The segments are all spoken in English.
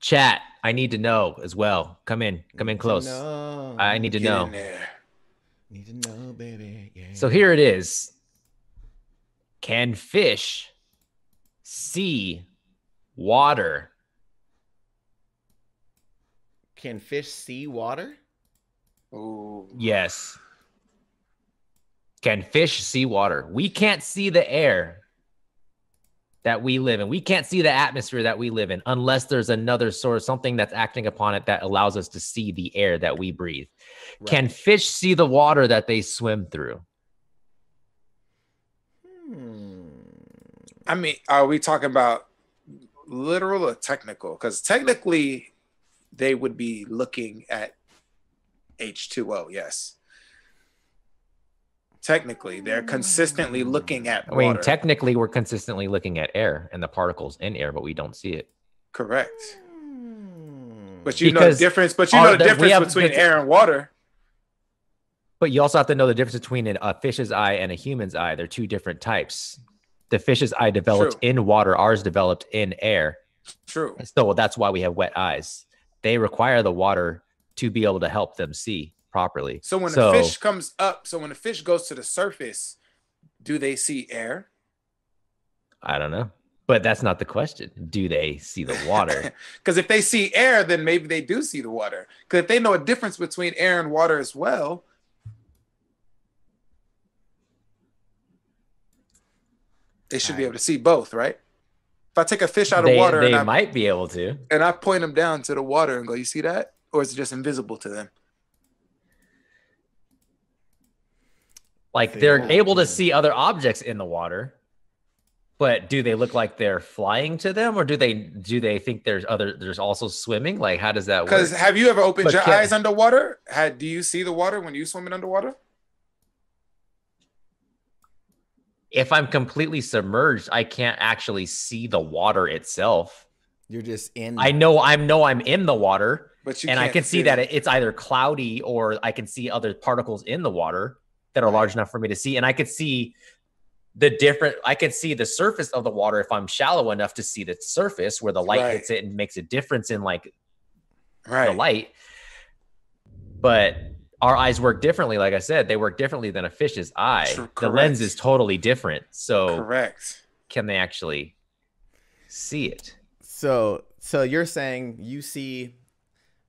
Chat, I need to know as well. Come in Need to close. I know. need to Get in know. there. Need to know, baby. So Yeah. here it is. Can fish see water? Can fish see water? Ooh. Yes. Can fish see water? We can't see the air that we live in. We can't see the atmosphere that we live in unless there's another source, something that's acting upon it that allows us to see the air that we breathe. Right. Can fish see the water that they swim through? I mean, are we talking about literal or technical? Because technically, they would be looking at H2O. Yes. Technically, they're consistently looking at I mean, water. technically, we're consistently looking at air and the particles in air, but we don't see it. Correct. But you know Because the difference. But you know the difference between air and water. But you also have to know the difference between a fish's eye and a human's eye. They're two different types. The fish's eye developed True. in water. Ours developed in air. True. So that's why we have wet eyes. They require the water to be able to help them see properly. So when the fish comes up, so when the fish goes to the surface, do they see air? I don't know. But that's not the question. Do they see the water? Because if they see air, then maybe they do see the water. Because if they know a difference between air and water as well, they should be able to see both, right? If I take a fish out of water, they might be able to, and I point them down to the water and go, "You see that?" Or is it just invisible to them? Like they're able to see other objects in the water, but do they look like they're flying to them, or do they think there's also swimming? Like, how does that work? Because have you ever opened your eyes underwater? Do you see the water when you swimming underwater? If I'm completely submerged, I can't actually see the water itself. You're just in. I know I'm in the water, but and I can see that it's either cloudy or I can see other particles in the water that are large enough for me to see, and I could see I can see the surface of the water if I'm shallow enough to see the surface where the light hits it and makes a difference in like the light. But our eyes work differently. Like I said, they work differently than a fish's eye. The lens is totally different. So can they actually see it? So you're saying you see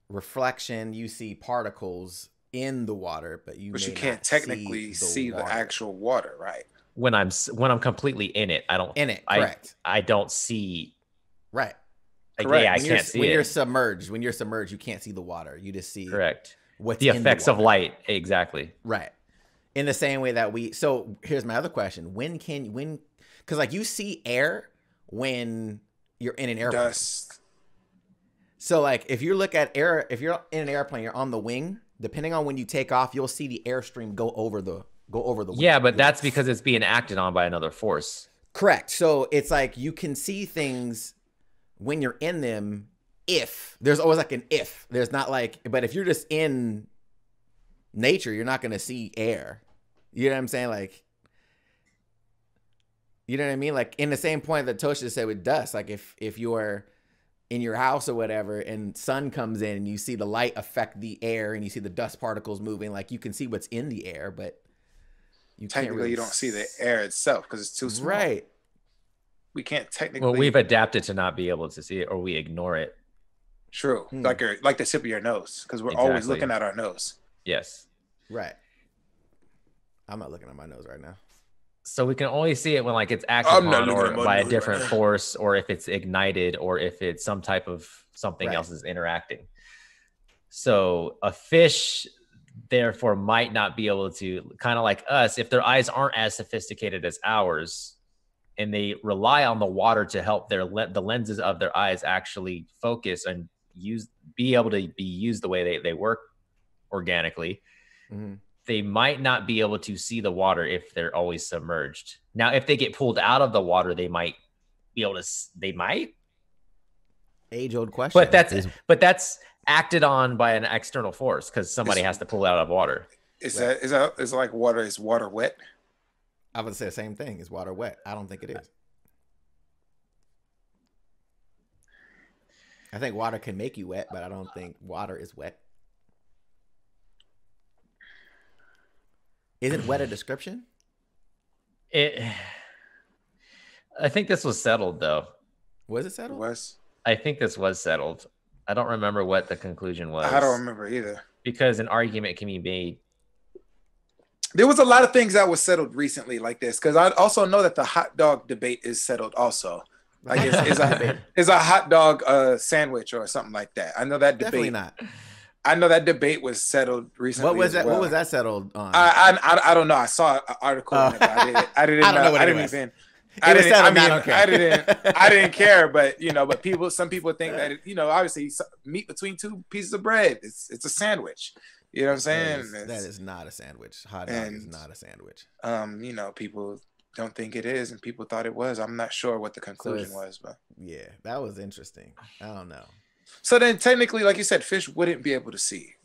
reflection, you see particles in the water, but you can't technically see the actual water, right? When I'm completely in it, I don't correct. I don't see. Right. Like, yeah, I can't see it. When you're submerged, you can't see the water. You just see what's the effects of light. Exactly. Right. In the same way that so here's my other question. Because like you see air when you're in an airplane. Dust. So like if you look at air, if you're in an airplane, you're on the wing, depending on when you take off, you'll see the airstream go over the wing. Yeah, but that's because it's being acted on by another force. Correct. So it's like you can see things when you're in them. If there's always like an if, there's not like, but if you're just in nature, you're not going to see air. You know what I'm saying? Like, you know what I mean? Like in the same point that Tosha said with dust, like if you're in your house or whatever and sun comes in and you see the light affect the air and you see the dust particles moving, like you can see what's in the air, but you technically you don't see the air itself because it's too small. Right. We can't technically. Well, we've adapted to not be able to see it, or we ignore it. True. Like the tip of your nose, because we're always looking at our nose. Yes. Right. I'm not looking at my nose right now. So we can only see it when like it's acted upon or by a different force, or if it's ignited, or if it's some type of something else is interacting. So a fish therefore might not be able to, kind of like us, if their eyes aren't as sophisticated as ours, and they rely on the water to help the lenses of their eyes actually focus and be able to be used the way they work organically. Mm-hmm. They might not be able to see the water if they're always submerged. Now, if they get pulled out of the water, they might be able to. They might. Age-old question. But that's acted on by an external force because somebody has to pull it out of water. Is like water? Is water wet? I would say the same thing. Is water wet? I don't think it is. I think water can make you wet, but I don't think water is wet. Isn't wet a description? I think this was settled, though. Was it settled? I think this was settled. I don't remember what the conclusion was. I don't remember either. Because an argument can be made. There was a lot of things that was settled recently like this, because I also know that the hot dog debate is settled also. Like is a hot dog sandwich or something like that. I know that debate. Definitely not. I know that debate was settled recently. What was that? Well. What was that settled on? I don't know. I saw an article. I didn't know what it was. I didn't care, but some people think that obviously meat between two pieces of bread. It's a sandwich. You know what I'm saying? That is not a sandwich. Hot dog is not a sandwich. People don't think it is, and people thought it was. I'm not sure what the conclusion was, but yeah, that was interesting. I don't know. So then, technically, like you said, fish wouldn't be able to see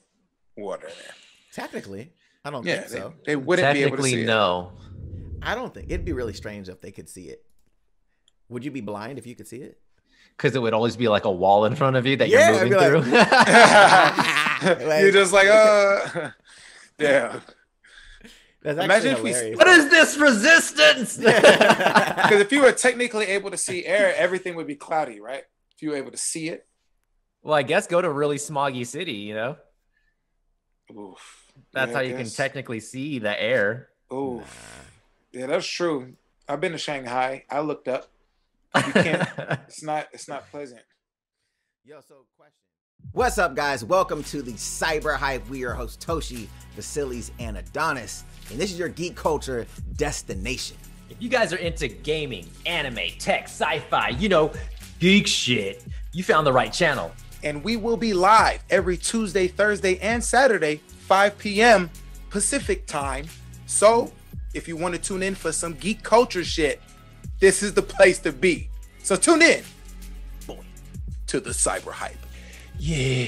water there. Technically, I don't think so. They wouldn't be able to see it. No. I don't think it'd be really strange if they could see it. Would you be blind if you could see it? Because it would always be like a wall in front of you that you're moving through. You're just like, yeah. Imagine hilarious. What is this resistance? Because if you were technically able to see air, everything would be cloudy, right? If you were able to see it. Well, I guess go to a really smoggy city, Oof. That's how you can technically see the air. Oof. Nah. Yeah, that's true. I've been to Shanghai. I looked up. You can't. It's not pleasant. Yo, so question. What's up, guys? Welcome to the CyberHype. We are your host Toshi, Vasilis, and Adonis, and this is your geek culture destination. If you guys are into gaming, anime, tech, sci-fi, geek shit, you found the right channel. And we will be live every Tuesday, Thursday, and Saturday, 5 p.m. Pacific time. So if you want to tune in for some geek culture shit, this is the place to be. So tune in, boy, to the CyberHype. Yeah.